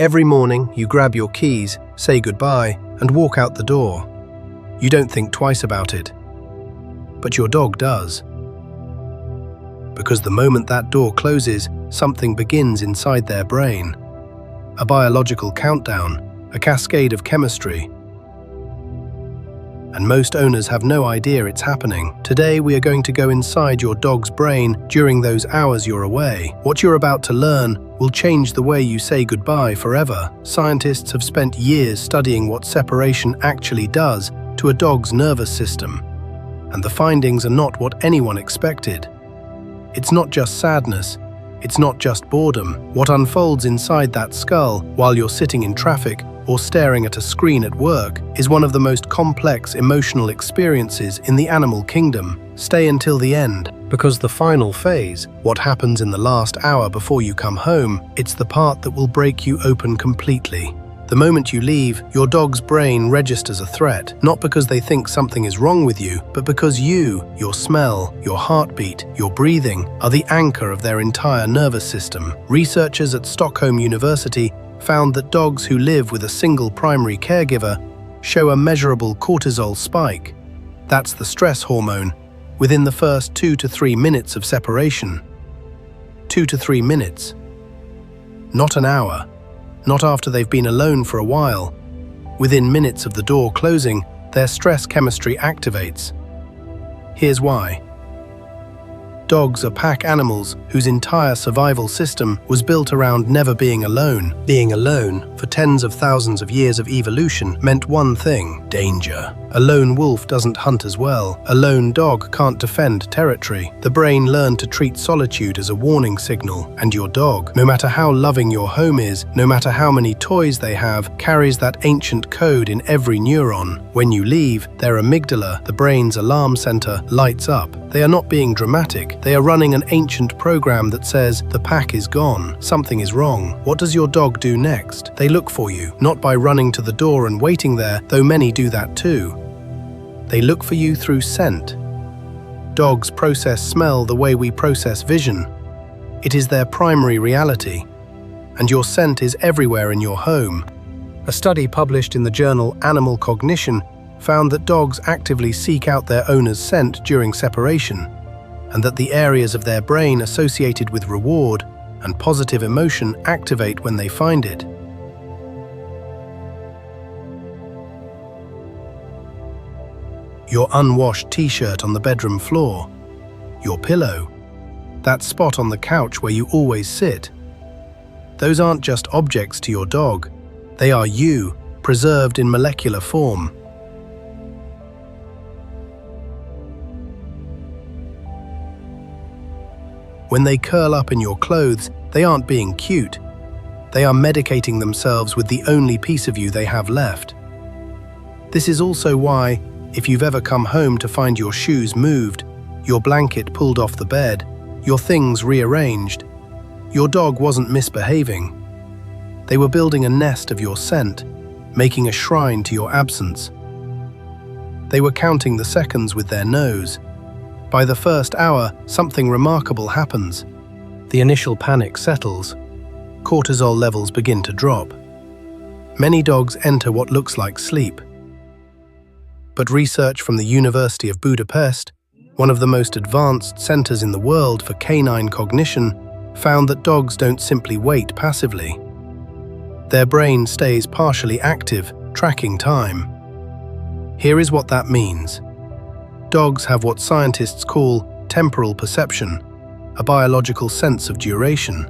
Every morning, you grab your keys, say goodbye, and walk out the door. You don't think twice about it. But your dog does. Because the moment that door closes, something begins inside their brain. A biological countdown, a cascade of chemistry. And most owners have no idea it's happening. Today, we are going to go inside your dog's brain during those hours you're away. What you're about to learn will change the way you say goodbye forever. Scientists have spent years studying what separation actually does to a dog's nervous system. And the findings are not what anyone expected. It's not just sadness. It's not just boredom. What unfolds inside that skull while you're sitting in traffic or staring at a screen at work is one of the most complex emotional experiences in the animal kingdom. Stay until the end, because the final phase, what happens in the last hour before you come home, it's the part that will break you open completely. The moment you leave, your dog's brain registers a threat, not because they think something is wrong with you, but because you, your smell, your heartbeat, your breathing, are the anchor of their entire nervous system. Researchers at Stockholm University found that dogs who live with a single primary caregiver show a measurable cortisol spike. That's the stress hormone, within the first 2 to 3 minutes of separation. 2 to 3 minutes. Not an hour. Not after they've been alone for a while. Within minutes of the door closing, their stress chemistry activates. Here's why. Dogs are pack animals whose entire survival system was built around never being alone. Being alone, for tens of thousands of years of evolution, meant one thing: danger. A lone wolf doesn't hunt as well. A lone dog can't defend territory. The brain learned to treat solitude as a warning signal, and your dog, no matter how loving your home is, no matter how many toys they have, carries that ancient code in every neuron. When you leave, their amygdala, the brain's alarm center, lights up. They are not being dramatic. They are running an ancient program that says, the pack is gone, something is wrong. What does your dog do next? They look for you, not by running to the door and waiting there, though many do that too. They look for you through scent. Dogs process smell the way we process vision. It is their primary reality, and your scent is everywhere in your home. A study published in the journal Animal Cognition found that dogs actively seek out their owner's scent during separation, and that the areas of their brain associated with reward and positive emotion activate when they find it. Your unwashed t-shirt on the bedroom floor, your pillow, that spot on the couch where you always sit. Those aren't just objects to your dog, they are you, preserved in molecular form. When they curl up in your clothes, they aren't being cute. They are medicating themselves with the only piece of you they have left. This is also why, if you've ever come home to find your shoes moved, your blanket pulled off the bed, your things rearranged, your dog wasn't misbehaving. They were building a nest of your scent, making a shrine to your absence. They were counting the seconds with their nose. By the first hour, something remarkable happens. The initial panic settles. Cortisol levels begin to drop. Many dogs enter what looks like sleep. But research from the University of Budapest, one of the most advanced centers in the world for canine cognition, found that dogs don't simply wait passively. Their brain stays partially active, tracking time. Here is what that means. Dogs have what scientists call temporal perception, a biological sense of duration.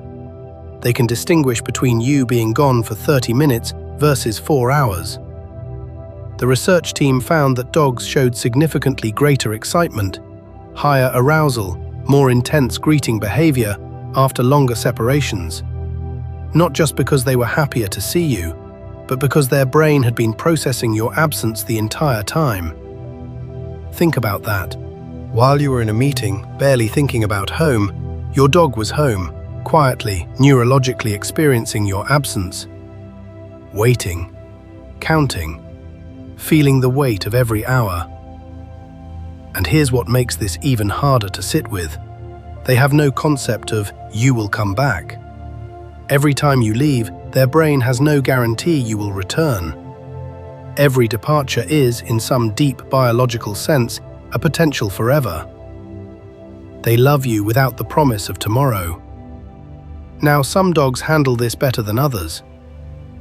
They can distinguish between you being gone for 30 minutes versus 4 hours. The research team found that dogs showed significantly greater excitement, higher arousal, more intense greeting behavior after longer separations. Not just because they were happier to see you, but because their brain had been processing your absence the entire time. Think about that. While you were in a meeting, barely thinking about home, your dog was home, quietly, neurologically experiencing your absence. Waiting, counting, feeling the weight of every hour. And here's what makes this even harder to sit with. They have no concept of "you will come back." Every time you leave, Their brain has no guarantee you will return. Every departure is, in some deep biological sense, a potential forever. They love you without the promise of tomorrow. Now, some dogs handle this better than others.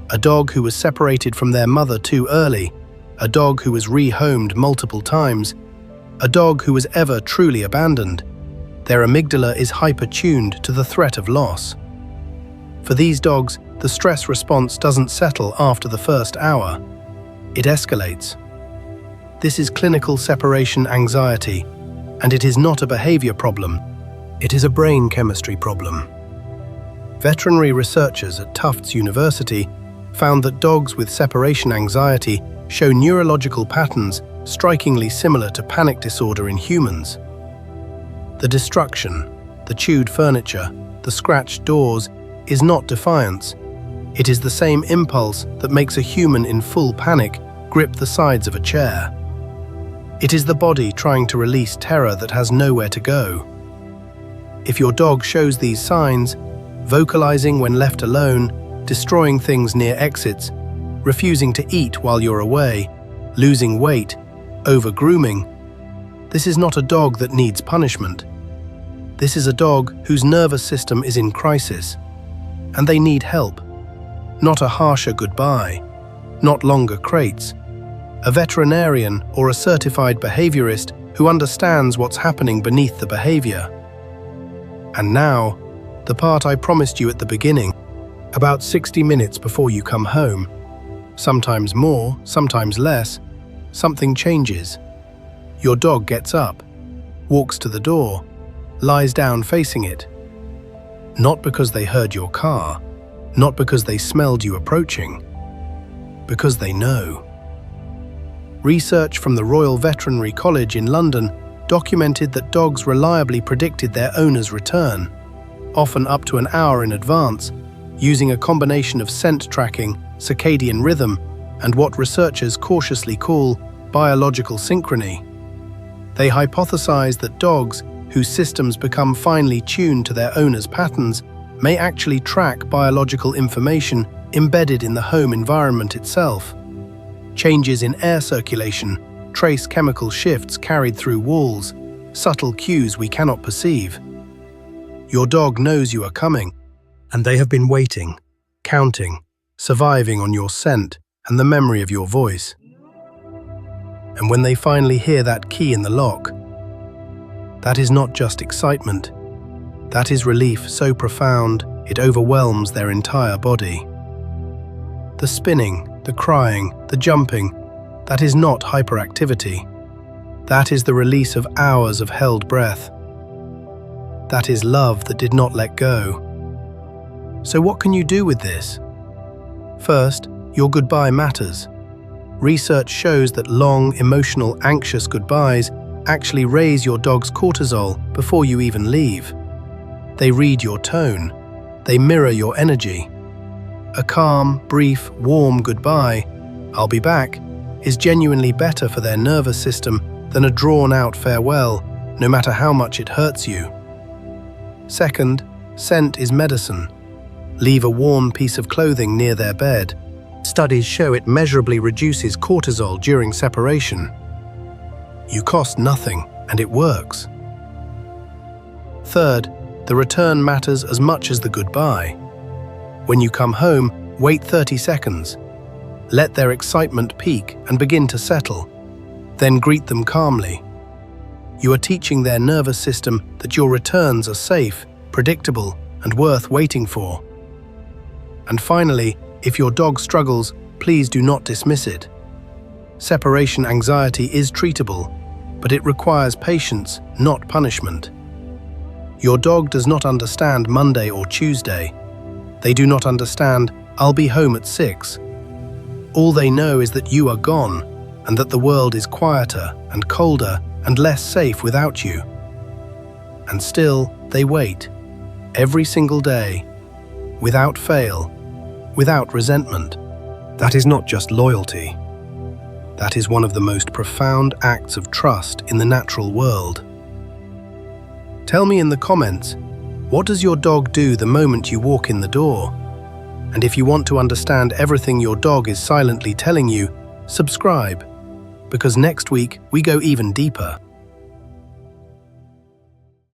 A dog who was separated from their mother too early, a dog who was rehomed multiple times, a dog who was ever truly abandoned, their amygdala is hyper-tuned to the threat of loss. For these dogs, the stress response doesn't settle after the first hour. It escalates. This is clinical separation anxiety, and it is not a behavior problem. It is a brain chemistry problem. Veterinary researchers at Tufts University found that dogs with separation anxiety show neurological patterns strikingly similar to panic disorder in humans. The destruction, the chewed furniture, the scratched doors is not defiance. It is the same impulse that makes a human in full panic grip the sides of a chair. It is the body trying to release terror that has nowhere to go. If your dog shows these signs, vocalizing when left alone, destroying things near exits, refusing to eat while you're away, losing weight, over-grooming, this is not a dog that needs punishment. This is a dog whose nervous system is in crisis, and they need help. Not a harsher goodbye, not longer crates. A veterinarian or a certified behaviorist who understands what's happening beneath the behavior. And now, the part I promised you at the beginning, about 60 minutes before you come home. Sometimes more, sometimes less, something changes. Your dog gets up, walks to the door, lies down facing it. Not because they heard your car, not because they smelled you approaching, because they know. Research from the Royal Veterinary College in London documented that dogs reliably predicted their owner's return, often up to an hour in advance, using a combination of scent tracking, circadian rhythm, and what researchers cautiously call biological synchrony. They hypothesized that dogs, whose systems become finely tuned to their owner's patterns, may actually track biological information embedded in the home environment itself. Changes in air circulation, trace chemical shifts carried through walls, subtle cues we cannot perceive. Your dog knows you are coming, and they have been waiting, counting, surviving on your scent and the memory of your voice. And when they finally hear that key in the lock, that is not just excitement. That is relief so profound it overwhelms their entire body. The spinning, the crying, the jumping, that is not hyperactivity. That is the release of hours of held breath. That is love that did not let go. So what can you do with this? First, your goodbye matters. Research shows that long, emotional, anxious goodbyes actually raise your dog's cortisol before you even leave. They read your tone. They mirror your energy. A calm, brief, warm goodbye, "I'll be back," is genuinely better for their nervous system than a drawn-out farewell, no matter how much it hurts you. Second, scent is medicine. Leave a warm piece of clothing near their bed. Studies show it measurably reduces cortisol during separation. You cost nothing, and it works. Third, the return matters as much as the goodbye. When you come home, wait 30 seconds. Let their excitement peak and begin to settle. Then greet them calmly. You are teaching their nervous system that your returns are safe, predictable, and worth waiting for. And finally, if your dog struggles, please do not dismiss it. Separation anxiety is treatable, but it requires patience, not punishment. Your dog does not understand Monday or Tuesday. They do not understand, "I'll be home at 6. All they know is that you are gone, and that the world is quieter and colder and less safe without you. And still, they wait, every single day, without fail, without resentment. That is not just loyalty. That is one of the most profound acts of trust in the natural world. Tell me in the comments, what does your dog do the moment you walk in the door? And if you want to understand everything your dog is silently telling you, subscribe, because next week we go even deeper.